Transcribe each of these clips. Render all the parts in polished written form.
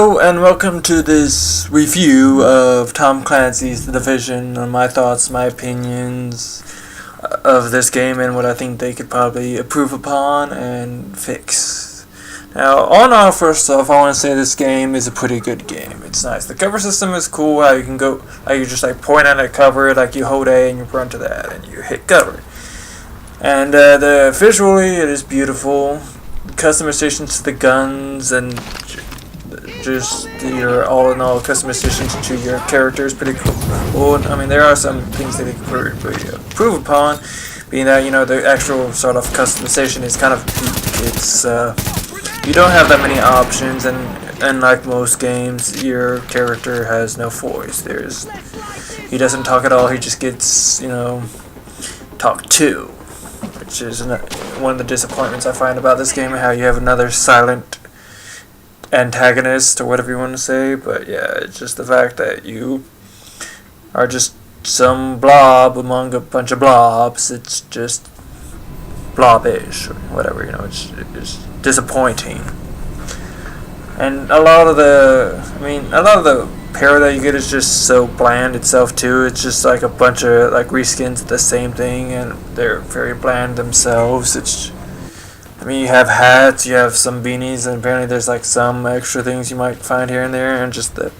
Hello and welcome to this review of Tom Clancy's The Division, and my thoughts, my opinions of this game and what I think they could probably improve upon and fix. Now, first off, I want to say this game is a pretty good game. It's nice. The cover system is cool, how you can go, how you just point at a cover, like you hold A and you run to that and you hit cover. And visually it is beautiful. Customizations to the guns and just your all-in-all customizations to your character is pretty cool. Well, I mean, there are some things that they could improve upon, being that, the actual sort of customization is kind of weak. It's, you don't have that many options, and unlike most games, your character has no voice. He doesn't talk at all, he just gets, talked to, which is one of the disappointments I find about this game, how you have another silent antagonist or whatever you want to say. But yeah, it's just the fact that you are just some blob among a bunch of blobs. It's just blobbish or whatever, it's disappointing. And a lot of the power that you get is just so bland itself too. It's just like a bunch of reskins of the same thing, and they're very bland themselves. You have hats, you have some beanies, and apparently there's some extra things you might find here and there, and the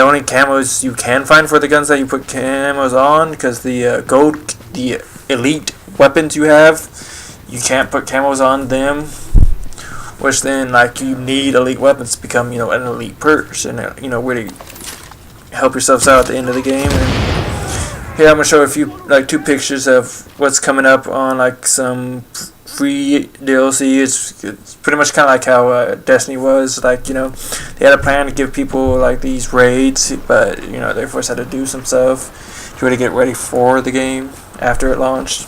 only camos you can find for the guns that you put camos on, because the elite weapons you have, you can't put camos on them, which then you need elite weapons to become an elite person, really help yourselves out at the end of the game. And here I'm gonna show a few two pictures of what's coming up on some free DLC. It's pretty much kind of like how Destiny was. They had a plan to give people these raids, but they first had to do some stuff to really get ready for the game after it launched.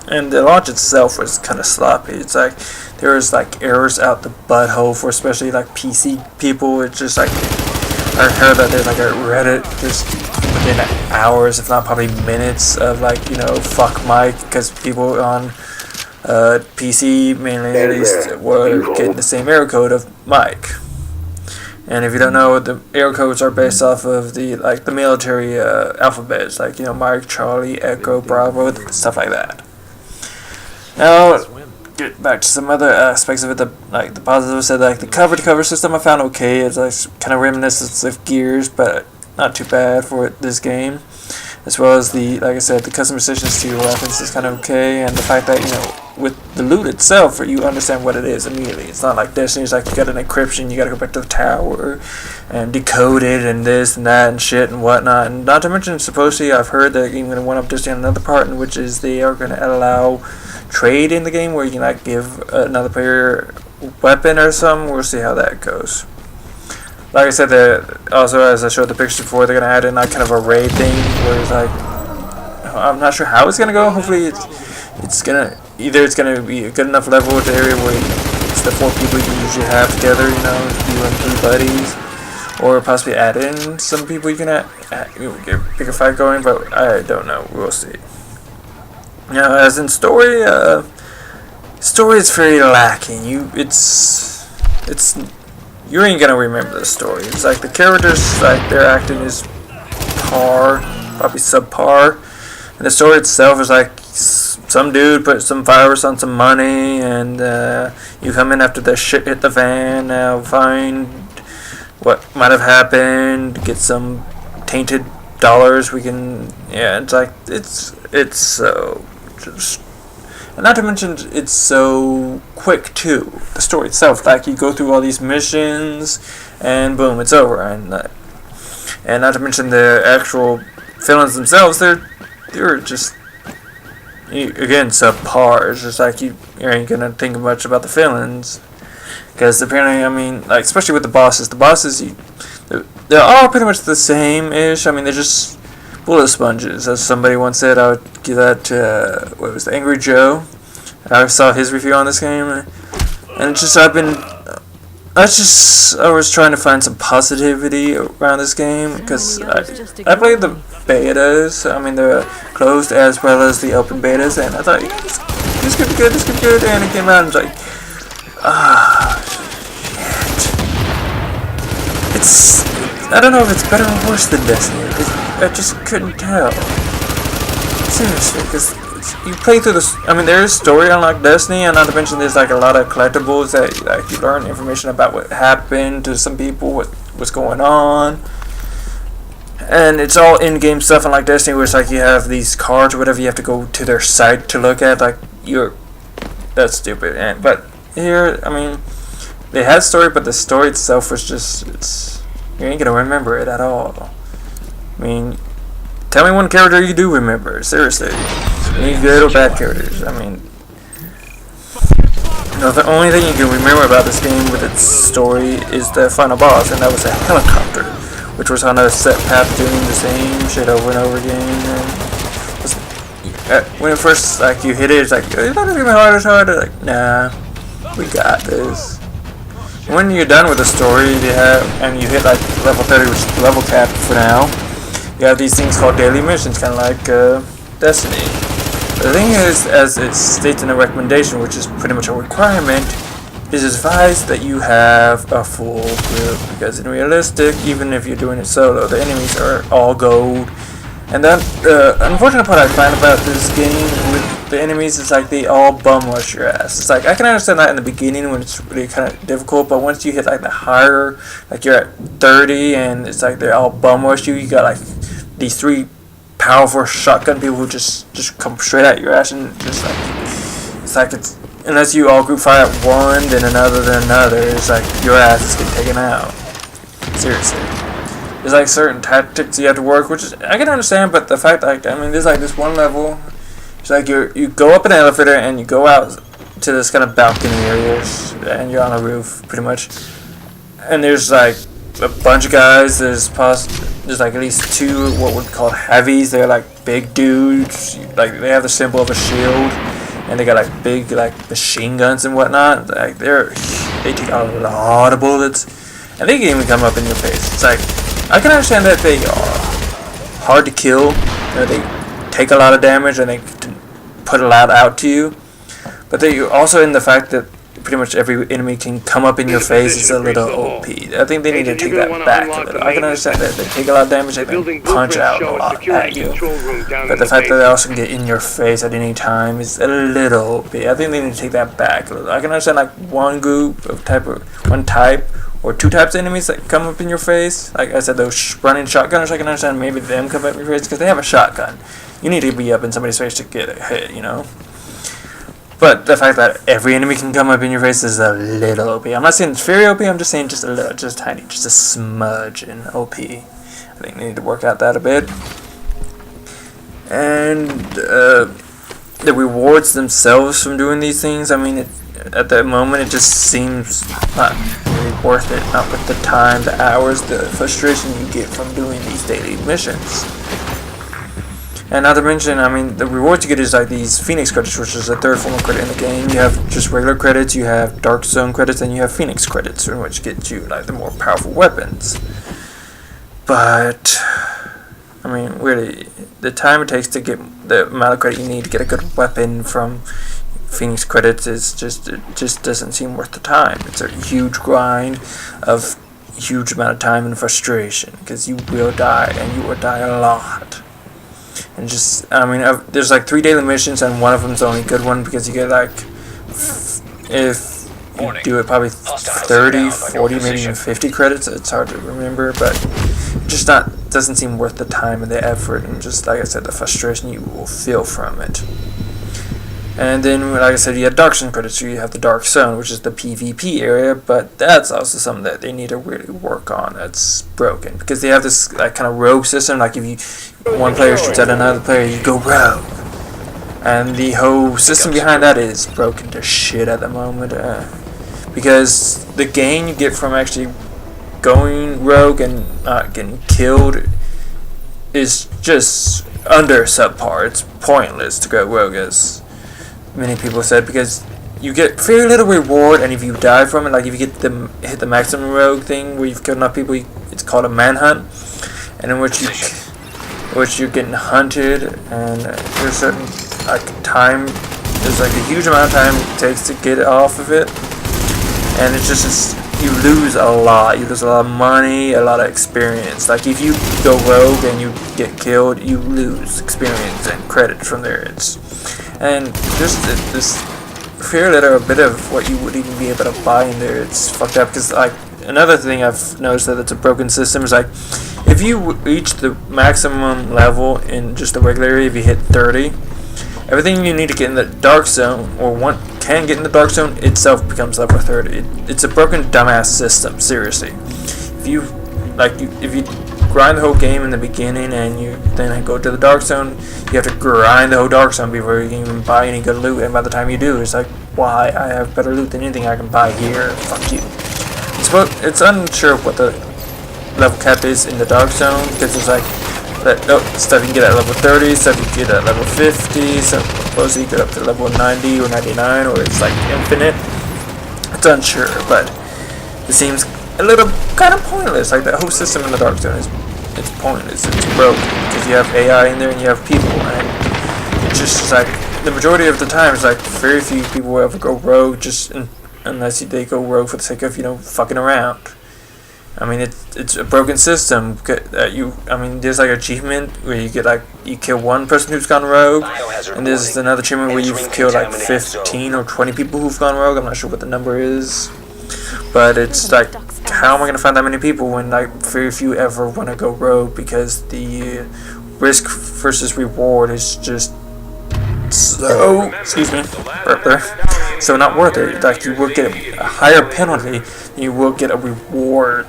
And the launch itself was kind of sloppy. It's there was errors out the butthole for especially PC people. It's just I heard that there's a Reddit just within hours, if not probably minutes, of fuck Mike, because people on PC mainly at least were getting the same error code of Mike. And if you don't know, the error codes are based off of the military alphabets, Mike, Charlie, Echo, Bravo, stuff like that. Now, get back to some other aspects of it. The positive said the cover-to-cover system I found okay. It's kind of reminiscent of Gears, but not too bad for this game. As well as the customizations to your weapons is kind of okay, and the fact that with the loot itself, you understand what it is immediately. It's not like Destiny. It's you got an encryption, you got to go back to the tower and decode it and this and that and shit and whatnot. And not to mention, supposedly I've heard that even going to one up Destiny on another part, in which is they are going to allow trade in the game where you can give another player a weapon or something. We'll see how that goes. Like I said, also as I showed the picture before, they're gonna add in kind of a raid thing where it's I'm not sure how it's gonna go. Hopefully it's gonna be a good enough level to the area where it's the 4 people you usually have together, you and 3 buddies, or possibly add in some people you can get a bigger fight going. But I don't know. We'll see. As in story, story is very lacking. You ain't gonna remember the story. It's the characters, their acting is probably subpar, and the story itself is some dude put some virus on some money, and you come in after the shit hit the fan. Now find what might have happened, get some tainted dollars. It's so just. And not to mention, it's so quick too. The story itself, you go through all these missions, and boom, it's over. And not to mention the actual villains themselves, they're just again subpar. It's just you ain't gonna think much about the villains, because apparently, especially with the bosses, they're all pretty much the same-ish. They're just bullet sponges, as somebody once said. I would give that to Angry Joe. I saw his review on this game, and it's just I was trying to find some positivity around this game, because I played the betas. The closed as well as the open betas, and I thought this could be good, and it came out and it's shit. it's, I don't know if it's better or worse than Destiny. I just couldn't tell. Seriously, because you play through this. I mean, there is story unlike Destiny, and not to mention there's like a lot of collectibles that like you learn information about what happened to some people, what's going on, and it's all in-game stuff. Unlike Destiny, where it's like you have these cards or whatever, you have to go to their site to look at. Like that's stupid. But here, I mean, they had story, but the story itself was just you ain't gonna remember it at all. I mean, tell me one character you do remember. Seriously. Any good or bad characters. I mean, the only thing you can remember about this game with its story is the final boss, and that was a helicopter, which was on a set path doing the same shit over and over again. And when it first, like, you hit it, it's like, it's not even hard, it's hard. Like, nah, we got this. When you're done with the story, and you hit like level 30, which is the level cap for now, you have these things called daily missions, kind of like Destiny. The thing is, as it states in the recommendation, which is pretty much a requirement, it is advised that you have a full group, because in realistic, even if you're doing it solo, the enemies are all gold. And then the unfortunate part I find about this game with the enemies is like they all bum rush your ass. It's like I can understand that in the beginning when it's really kind of difficult, but once you hit like the higher, like you're at 30 and it's like they all bum rush you, you got like these 3 powerful shotgun people who just come straight at your ass, and just like it's unless you all group fire at one, then another, it's like your ass is getting taken out. Seriously. There's like certain tactics you have to work, which is, I can understand, but the fact like, I mean, there's like this one level, it's like you go up an elevator and you go out to this kind of balcony areas, and you're on a roof pretty much, and there's like a bunch of guys. There's like at least 2 what would call heavies. They're like big dudes, like they have the symbol of a shield, and they got like big like machine guns and whatnot. Like they take a lot of bullets, and they can even come up in your face. It's like, I can understand that they are hard to kill, they take a lot of damage and they can put a lot out to you, but they also in the fact that pretty much every enemy can come up in your face is a little OP. I think they need to take that back a little. I can understand that they take a lot of damage, they can punch out a lot at you, but the fact that they also can get in your face at any time is a little OP. I think they need to take that back a little. I can understand like one type or 2 types of enemies that come up in your face. Like I said, those running shotgunners, I can understand maybe them come up in your face because they have a shotgun. You need to be up in somebody's face to get a hit, you know? But the fact that every enemy can come up in your face is a little OP. I'm not saying it's very OP, I'm just saying just a little, just tiny, just a smudge in OP. I think they need to work out that a bit. And the rewards themselves from doing these things, I mean, at that moment it just seems not really worth it, not with the time, the hours, the frustration you get from doing these daily missions. And not to mention, I mean, the rewards you get is like these Phoenix credits, which is the 3rd form of credit in the game. You have just regular credits, you have Dark Zone credits, and you have Phoenix credits, which get you like the more powerful weapons. But I mean, really, the time it takes to get the amount of credit you need to get a good weapon from Phoenix credits is it just doesn't seem worth the time. It's a huge grind of huge amount of time and frustration, because you will die, and you will die a lot. And just, I mean, there's like 3 daily missions, and one of them's the only good one, because you get like, if you do it, probably 30, 40, maybe even 50 credits. It's hard to remember, but just doesn't seem worth the time and the effort, and just like I said, the frustration you will feel from it. And then, like I said, you have Dark Zone credits, so you have the Dark Zone, which is the PvP area, but that's also something that they need to really work on. That's broken, because they have this like kind of rogue system. Like if one player shoots at another player, you go rogue, and the whole system behind that is broken to shit at the moment. Because the gain you get from actually going rogue and not getting killed is just under subpar. It's pointless to go rogue, as many people said, because you get very little reward, and if you die from it, like if you hit the maximum rogue thing where you've killed enough people, it's called a manhunt, and in which you're getting hunted, and there's certain like time, there's like a huge amount of time it takes to get off of it, and it's just you lose a lot. You lose a lot of money, a lot of experience. Like if you go rogue and you get killed, you lose experience and credit from there. And just this fear that are a bit of what you would even be able to buy in there. It's fucked up because like another thing I've noticed that it's a broken system is like if you reach the maximum level in just the regular area, if you hit 30, everything you need to get in the dark zone or can get in the dark zone itself becomes level 30. It's a broken dumbass system. Seriously, if you grind the whole game in the beginning and you then go to the dark zone, you have to grind the whole dark zone before you can even buy any good loot. And by the time you do, it's like, why? I have better loot than anything I can buy here. Fuck you. It's unsure what the level cap is in the dark zone because it's like stuff you can get at level 30, stuff you can get at level 50, suppose you get up to level 90 or 99, or it's like infinite. It's unsure, but it seems a little kind of pointless. Like the whole system in the dark zone it's pointless. It's broken because you have AI in there and you have people, and it's just like the majority of the time it's like very few people will ever go rogue unless they go rogue for the sake of fucking around. I mean it's a broken system that there's like an achievement where you kill one person who's gone rogue, and there's another achievement where you've killed like 15 or 20 people who've gone rogue. I'm not sure what the number is, but it's like, how am I going to find that many people when like very few ever want to go rogue because the risk versus reward is just so so not worth it. Like you will get a higher penalty than you will get a reward.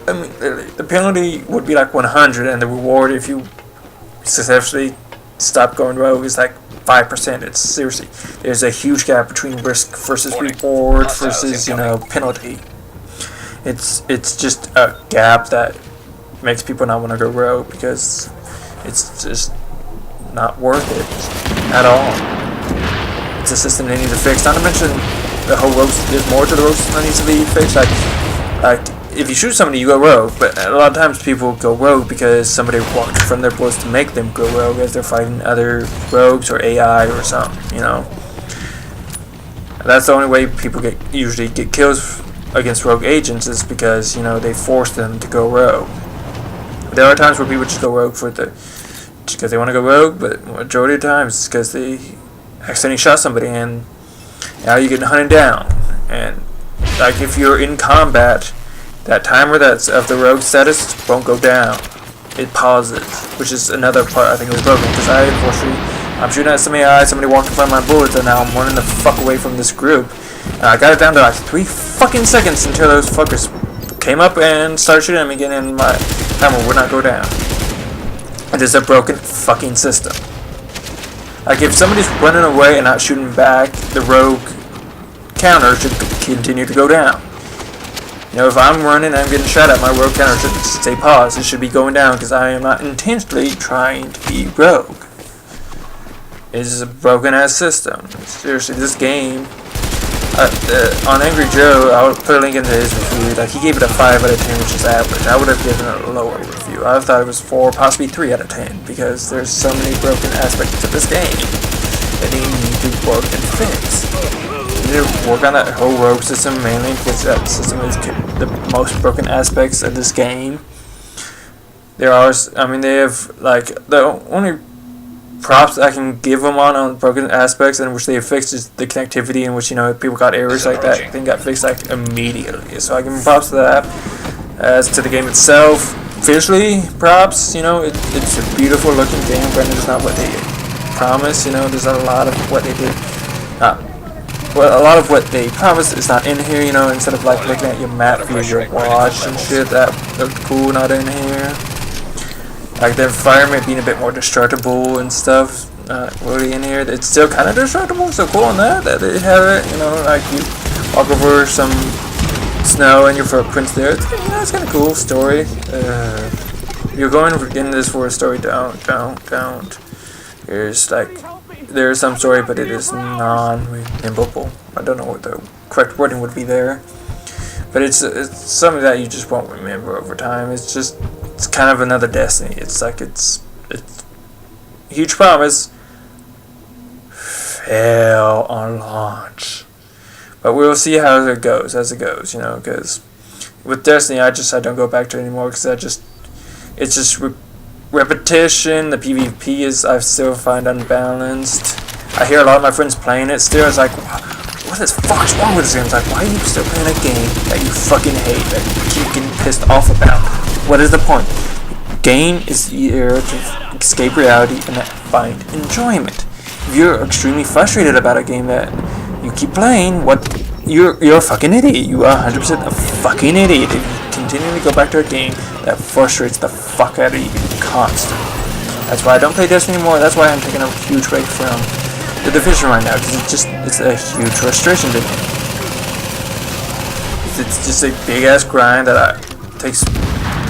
I mean, the penalty would be like 100, and the reward if you successfully stop going rogue is like 5%. It's seriously, there's a huge gap between risk versus reward versus penalty. It's just a gap that makes people not want to go rogue because it's just not worth it at all. It's a system they need to fix. Not to mention the whole rogue. There's more to the rogue system that needs to be fixed. Like if you shoot somebody, you go rogue. But a lot of times people go rogue because somebody walked from their bullets to make them go rogue as they're fighting other rogues or AI or something. That's the only way people usually get kills against rogue agents is because they force them to go rogue. There are times where people just go rogue because they want to go rogue, but majority of the times it's because they accidentally shot somebody and now you're getting hunted down. And like if you're in combat, that timer that's of the rogue status won't go down. It pauses, which is another part I think was broken because I'm shooting at some AI, somebody walked in front of my bullets, and now I'm running the fuck away from this group. And I got it down to like 3 fucking seconds until those fuckers came up and started shooting at me again, and my timer would not go down. It is a broken fucking system. Like if somebody's running away and not shooting back, the rogue counter should continue to go down. If I'm running and I'm getting shot at, my rogue counter should stay paused. It should be going down because I am not intentionally trying to be rogue. It is a broken ass system. Seriously, this game. On Angry Joe, I would put a link into his review. Like he gave it a 5 out of 10, which is average. I would have given it a lower review. I thought it was 4, possibly 3 out of 10, because there's so many broken aspects to this game that they need to work and fix. They need to work on that whole rogue system mainly because that system is the most broken aspects of this game. They have like the only props I can give them on broken aspects in which they have fixed is the connectivity, in which people got errors like that. They got fixed like immediately. So I give them props to that. As to the game itself, visually props. It's a beautiful looking game. Granted, it's not what they promised. There's a lot of what they did. A lot of what they promised is not in here. Instead of like looking at your map view, your watch and shit, that looked cool, not in here. Like the environment being a bit more destructible and stuff, not really in here. It's still kind of destructible, so cool on that they have it. Like you walk over some snow and your footprints there. It's kind of cool story. You're going in this for a story. Don't. There's some story, but it is non-rememberable. I don't know what the correct wording would be there, but it's something that you just won't remember over time. It's kind of another Destiny. It's huge promise, fail on launch. But we'll see how it goes, because with Destiny, I don't go back to it anymore because it's just repetition. The PvP is I still find unbalanced. I hear a lot of my friends playing it still. It's like, what the fuck's wrong with this game? It's like, why are you still playing a game that you fucking hate, that you keep getting pissed off about? What is the point? Game is here to escape reality and find enjoyment. If you're extremely frustrated about a game that you keep playing, you're a fucking idiot. You are 100% a fucking idiot if you continually go back to a game that frustrates the fuck out of you constantly. That's why I don't play Destiny anymore. That's why I'm taking a huge break from The Division right now, because it's a huge frustration to me. It's just a big ass grind that takes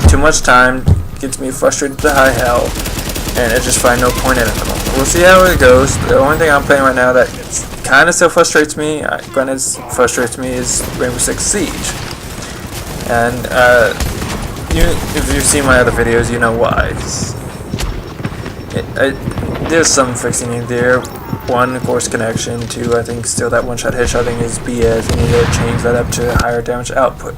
too much time, gets me frustrated to high hell, and I just find no point in it at the moment. We'll see how it goes. The only thing I'm playing right now that kind of still frustrates me, frustrates me, is Rainbow Six Siege. And if you've seen my other videos, you know why. There's some fixing in there. One, of course, connection. Two, I think still that one-shot headshot thing is BS. You need to change that up to higher damage output,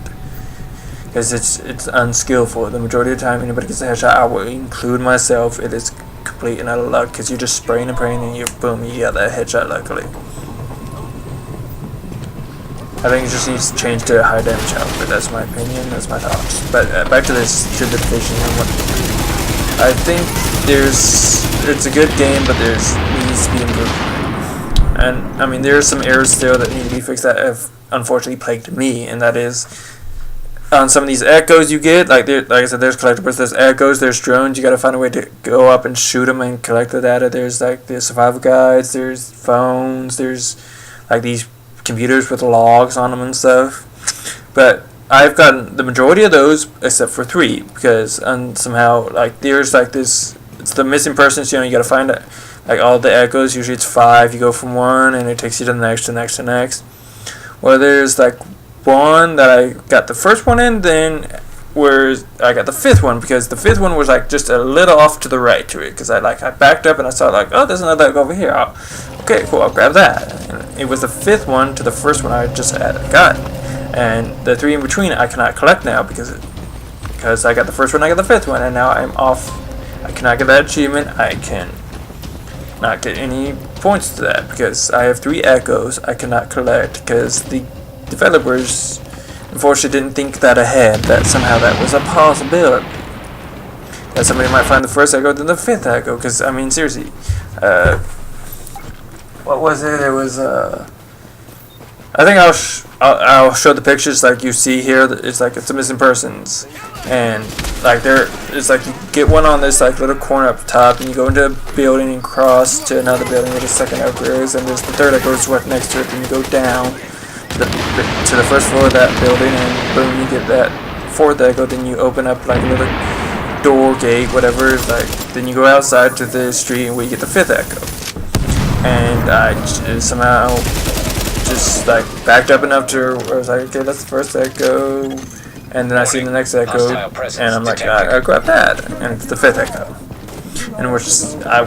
because it's unskillful. The majority of the time anybody gets a headshot, I will include myself, it is complete and utter luck, because you're just spraying and praying and boom, you got that headshot luckily. I think it just needs to change to a high damage output. That's my opinion, that's my thoughts. But back to this, to the Division and what I think it's a good game, but needs to be improved. And I mean, there's some errors still that need to be fixed that have unfortunately plagued me, and that is on some of these echoes you get, like I said, there's collectibles, there's echoes, there's drones. You gotta find a way to go up and shoot them and collect the data. There's like the survival guides, there's phones, there's like these computers with logs on them and stuff. But I've gotten the majority of those except for 3, because somehow like there's like this, it's the missing persons. You gotta find it. Like all the echoes, usually it's 5. You go from 1 and it takes you to the next, to the next, to the next. Well, there's like one that I got the first one in, then where I got the 5th one, because the 5th one was like just a little off to the right to it, because I backed up and I saw like, oh, there's another egg over here. Okay, cool, I'll grab that. And it was the 5th one to the first one I just got, and the 3 in between I cannot collect now because I got the first one, I got the 5th one, and now I'm off. I cannot get that achievement. I can not get any points to that because I have 3 echoes I cannot collect, because the developers unfortunately didn't think that ahead, that somehow that was a possibility, that somebody might find the first echo then the 5th echo. Because I mean, seriously, what was it? It was I think I'll show the pictures like you see here. It's like it's a missing persons, and like it's like you get one on this like little corner up top, and you go into a building and cross to another building where the second echo is, and there's the third echo is right next to it. Then you go down to the first floor of that building, and boom, you get that 4th echo. Then you open up like a little door, gate, whatever. Like then you go outside to the street, and we get the 5th echo. And I somehow just like backed up enough to where I was like, okay, that's the first echo, and then I see the next echo, and I'm like, I grab that, and it's the 5th echo. And I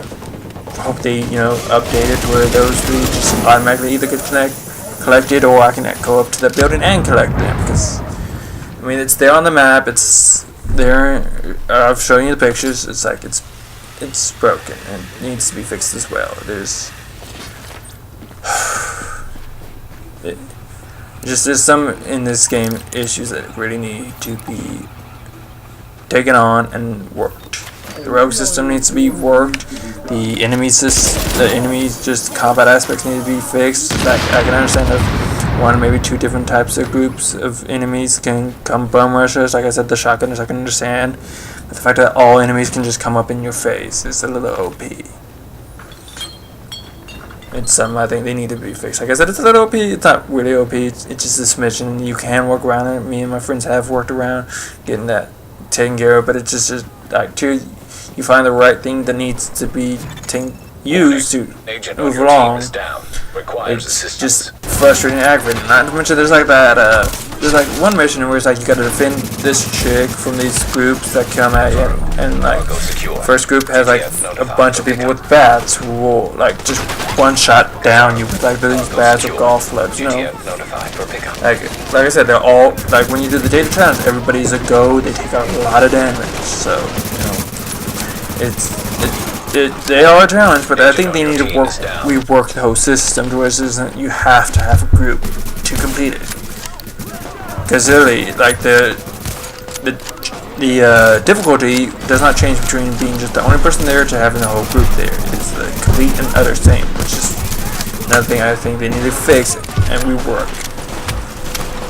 hope they update it where those 3 just automatically either get collected, or I can go up to the building and collect them, because I mean it's there on the map, it's there. I've shown you the pictures. It's like it's broken and needs to be fixed as well. There's there's some in this game issues that really need to be taken on and worked. The rogue system needs to be worked. The enemies just combat aspects need to be fixed. Like I can understand if 1, maybe 2 different types of groups of enemies can come bum rushers. Like I said, the shotgunners I can understand. But the fact that all enemies can just come up in your face is a little OP. It's something I think they need to be fixed. Like I said, it's a little OP. It's not really OP. It's just a smidgen. You can work around it. Me and my friends have worked around getting that taken care of. But it's just like you find the right thing that needs to be used to move along. It's just frustrating and aggravating. Not to mention there's like that there's like one mission where it's like you gotta defend this chick from these groups that come at you, and like first group has like a bunch of people with bats who will like just one shot down you with like these bats or golf clubs, you know. Like I said, they're all like when you do the data challenge, everybody's a go. They take out a lot of damage, so you know they are a challenge, but I think they need to rework the whole system to where it isn't you have to have a group to complete it. Because really, like the difficulty does not change between being just the only person there to having the whole group there. It's the complete and utter same, which is another thing I think they need to fix and rework.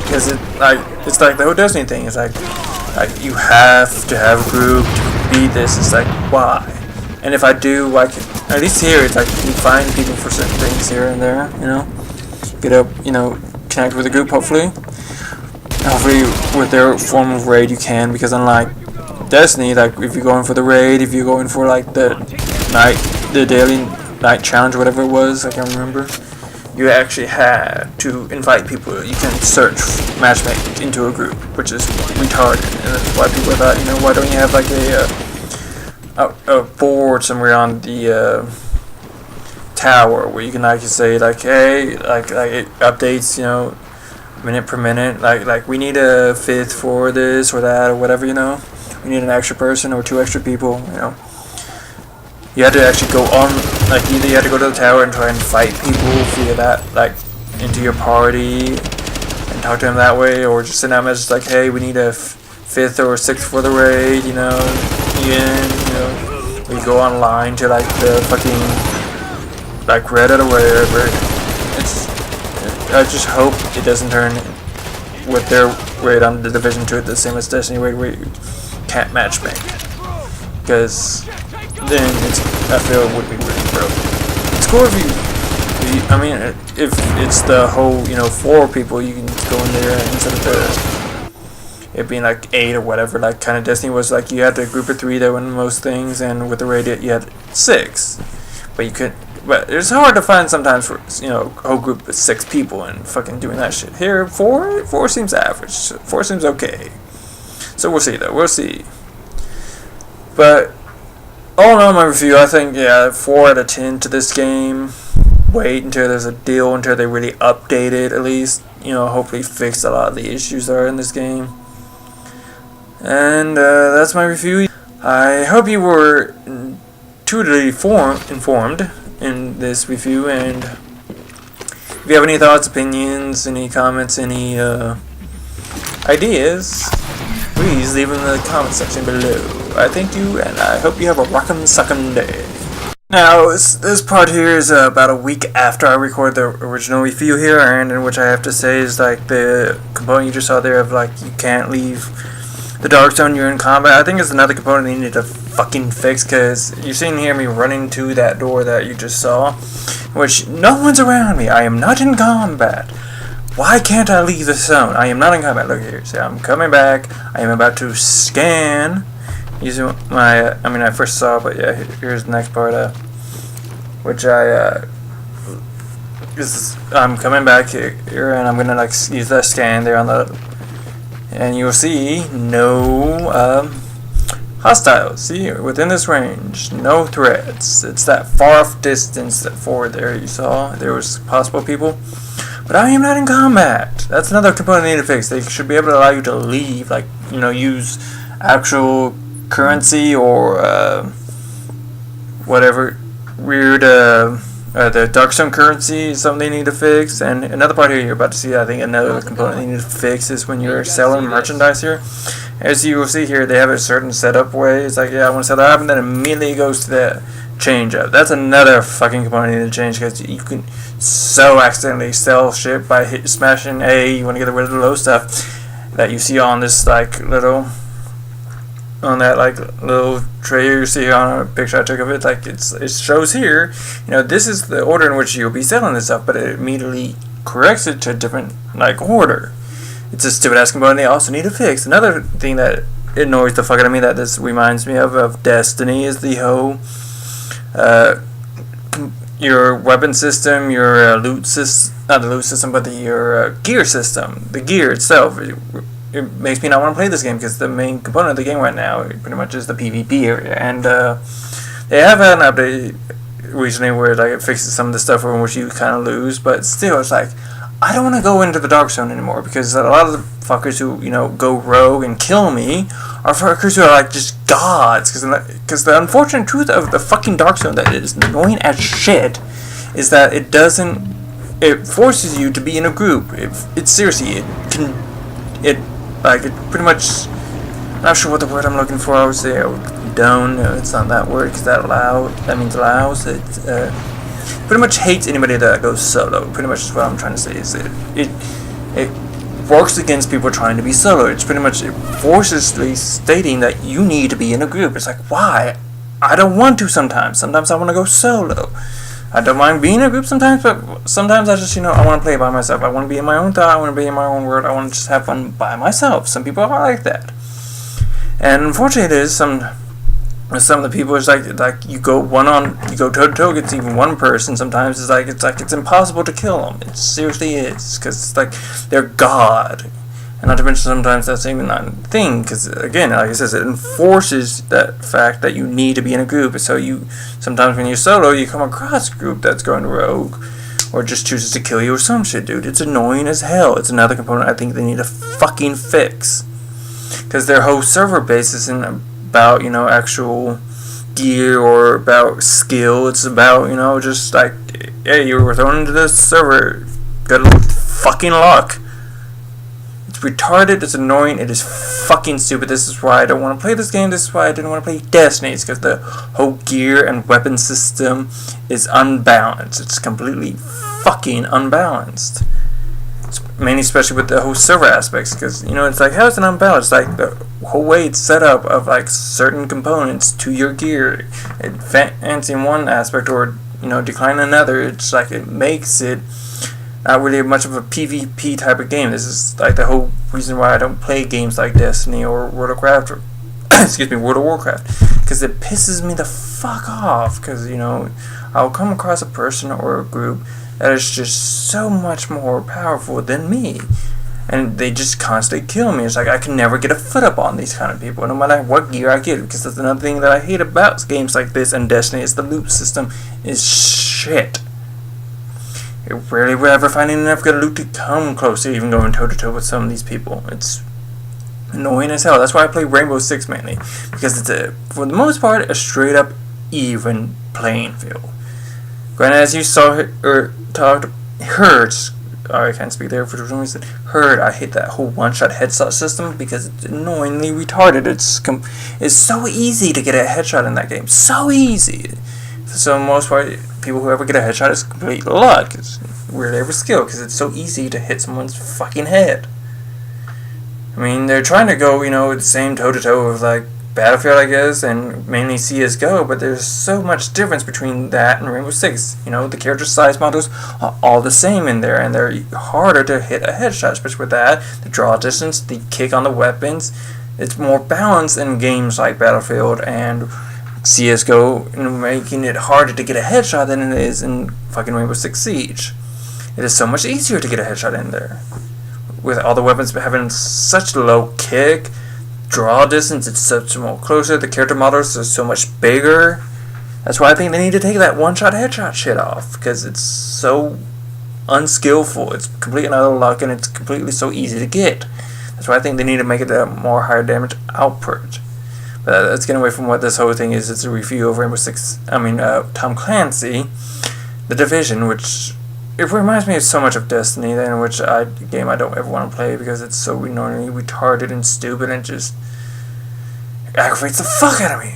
Because it's like the whole Destiny thing. It's like you have to have a group to beat this. It's like why? And if I do, like at least here, it's like you find people for certain things here and there. You know, get up, you know, connect with a group hopefully. Hopefully with their form of raid you can, because unlike Destiny, like if you're going for the raid, if you're going for like the daily night challenge or whatever it was, I can't remember, you actually had to invite people. You can search matchmake into a group, which is retarded, and that's why people thought, you know, why don't you have like a board somewhere on the tower where you can like say like, hey, like it updates, you know, minute per minute, like we need a fifth for this or that or whatever, you know, we need an extra person or 2 extra people, you know. You had to actually go on, like either you had to go to the tower and try and fight people via that, like into your party and talk to them that way, or just send out messages like, hey, we need a 5th or 6th for the raid, you know, Ian, you know. We go online to like the fucking like Reddit or whatever. I just hope it doesn't turn with their raid on the Division 2 the same as Destiny raid where you can't matchmake, because then I feel it would be really broken. It's cool if I mean, if it's the whole, you know, 4 people, you can go in there and instead of it being like 8 or whatever, like kind of Destiny was like you had a group of 3 that win most things, and with the raid you had 6, but you couldn't. But it's hard to find sometimes for, you know, a whole group of 6 people and fucking doing that shit. Here, 4 seems average. 4 seems okay. So we'll see though. We'll see. But all in all, my review, I think, yeah, 4 out of 10 to this game. Wait until there's a deal, until they really update it at least. You know, hopefully fix a lot of the issues that are in this game. And that's my review. I hope you were intuitively informed in this review, and if you have any thoughts, opinions, any comments, any ideas, please leave them in the comment section below. I thank you, and I hope you have a rockin' suckin' day. Now, this part here is about a week after I recorded the original review here, and in which I have to say is like the component you just saw there of like you can't leave the Dark Zone, you're in combat. I think it's another component they need to fucking fix, because you're seeing here me running to that door that you just saw, which no one's around me. I am not in combat. Why can't I leave the zone? I am not in combat. Look here. See, I'm coming back. I am about to scan using my, I first saw, but yeah, here's the next part, which I'm coming back here, and I'm gonna like use that scan there on the, and you'll see no hostiles. See, within this range, no threats. It's that far off distance that forward there you saw. There was possible people, but I am not in combat. That's another component they need to fix. They should be able to allow you to leave, like, you know, use actual currency or whatever weird the Darkstone currency is something they need to fix. And another part here you're about to see, I think another component they need to fix is when you're selling merchandise here. As you will see here, they have a certain setup way. It's like, yeah, I want to sell that up, and then immediately it goes to the change up. That's another fucking component they need to change, because you can so accidentally sell shit by smashing A. You want to get rid of the low stuff that you see on this like little, on that like little tray you see on a picture I took of it. Like it shows here, you know, this is the order in which you'll be selling this stuff, but it immediately corrects it to a different like order. It's a stupid ass component they also need to fix. Another thing that annoys the fuck out of me that this reminds me of Destiny is the whole your weapon system, your loot system, not the loot system, but your gear system, the gear itself. It makes me not want to play this game because the main component of the game right now pretty much is the PvP area, and they have had an update recently where like it fixes some of the stuff in which you kind of lose, but still it's like I don't want to go into the dark zone anymore because a lot of the fuckers who go rogue and kill me are fuckers who are like just gods. Because the unfortunate truth of the fucking dark zone that is annoying as shit is that it forces you to be in a group. It seriously it pretty much, I'm not sure what the word I'm looking for. I would say condone. It's not that word because that means allows. It pretty much hates anybody that goes solo. Pretty much is what I'm trying to say. Is it works against people trying to be solo. It's pretty much forcefully stating that you need to be in a group. It's like, why? I don't want to sometimes. Sometimes I want to go solo. I don't mind being in a group sometimes, but sometimes I just, I want to play by myself. I want to be in my own thought. I want to be in my own world. I want to just have fun by myself. Some people are like that. And unfortunately, it is some of the people, it's like you go toe to toe against even one person. Sometimes it's impossible to kill them. It seriously is, because it's like they're God, and not to mention sometimes that's even not a thing. Because again, like I said, it enforces that fact that you need to be in a group. So sometimes when you're solo, you come across a group that's going rogue, or just chooses to kill you or some shit, dude. It's annoying as hell. It's another component I think they need to fucking fix, because their whole server base isn't about actual gear or about skill. It's about just like, hey, you were thrown into this server, good fucking luck. It's retarded, it's annoying, it is fucking stupid. This is why I don't want to play this game. This is why I didn't want to play Destiny. It's because the whole gear and weapon system is unbalanced. It's completely fucking unbalanced. Mainly, especially with the whole server aspects, because it's like, how is it unbalanced? Like the whole way it's set up of like certain components to your gear, advancing one aspect or declining another. It's like it makes it not really much of a PvP type of game. This is like the whole reason why I don't play games like Destiny or World of Warcraft, or World of Warcraft, because it pisses me the fuck off. Because I'll come across a person or a group that is just so much more powerful than me, and they just constantly kill me. It's like I can never get a foot up on these kind of people, no matter what gear I get. Because that's another thing that I hate about games like this and Destiny is the loot system is shit. You rarely will ever find enough good loot to come close to even going toe to toe with some of these people. It's annoying as hell. That's why I play Rainbow Six mainly, because it's for the most part a straight up even playing field. Granted, as you saw or heard, I can't speak there for some reason. Heard, I hate that whole one-shot headshot system because it's annoyingly retarded. It's so easy to get a headshot in that game, so easy. So most part, people who ever get a headshot is complete luck. It's rarely ever skill because it's so easy to hit someone's fucking head. I mean, they're trying to go, the same toe-to-toe of like Battlefield, I guess, and mainly CSGO, but there's so much difference between that and Rainbow Six. The character size models are all the same in there, and they're harder to hit a headshot, especially with that. The draw distance, the kick on the weapons, it's more balanced in games like Battlefield and CSGO, making it harder to get a headshot than it is in fucking Rainbow Six Siege. It is so much easier to get a headshot in there, with all the weapons having such low kick, draw distance, it's such more closer. The character models are so much bigger. That's why I think they need to take that one-shot headshot shit off, because it's so unskillful. It's complete and utter luck, and it's completely so easy to get. That's why I think they need to make it a more higher damage output. But let's get away from what this whole thing is. It's a review of Tom Clancy, The Division, which it reminds me so much of Destiny, game I don't ever want to play because it's so annoyingly retarded and stupid and just aggravates the fuck out of me.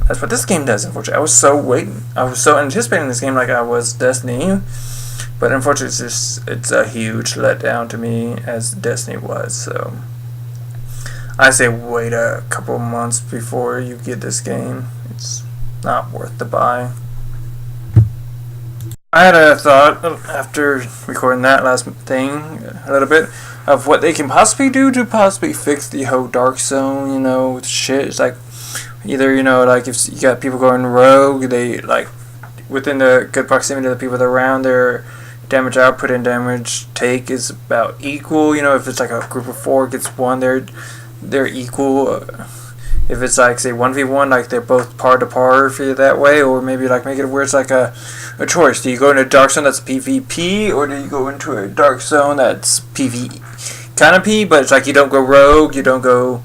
That's what this game does, unfortunately. I was so anticipating this game like I was Destiny, but unfortunately it's a huge letdown to me as Destiny was. So I say wait a couple months before you get this game. It's not worth the buy. I had a thought after recording that last thing a little bit of what they can possibly do to possibly fix the whole Dark Zone, shit. It's like either, like if you got people going rogue, they like within the good proximity of the people around, their damage output and damage take is about equal. If it's like a group of 4 gets 1, they're equal. If it's like, say, 1v1, like they're both par to par for you that way, or maybe like make it where it's like a choice. Do you go into a dark zone that's PvP, or do you go into a dark zone that's PvE kind of P, but it's like you don't go rogue, you don't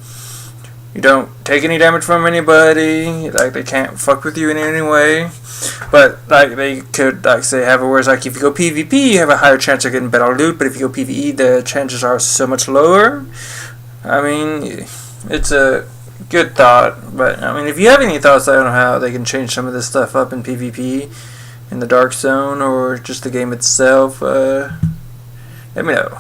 take any damage from anybody, like they can't fuck with you in any way. But like they could, like, say, have it where it's like if you go PvP you have a higher chance of getting better loot, but if you go PvE the chances are so much lower. I mean, it's a good thought, but I mean, if you have any thoughts, I don't know how they can change some of this stuff up in PvP, in the Dark Zone, or just the game itself, let me know.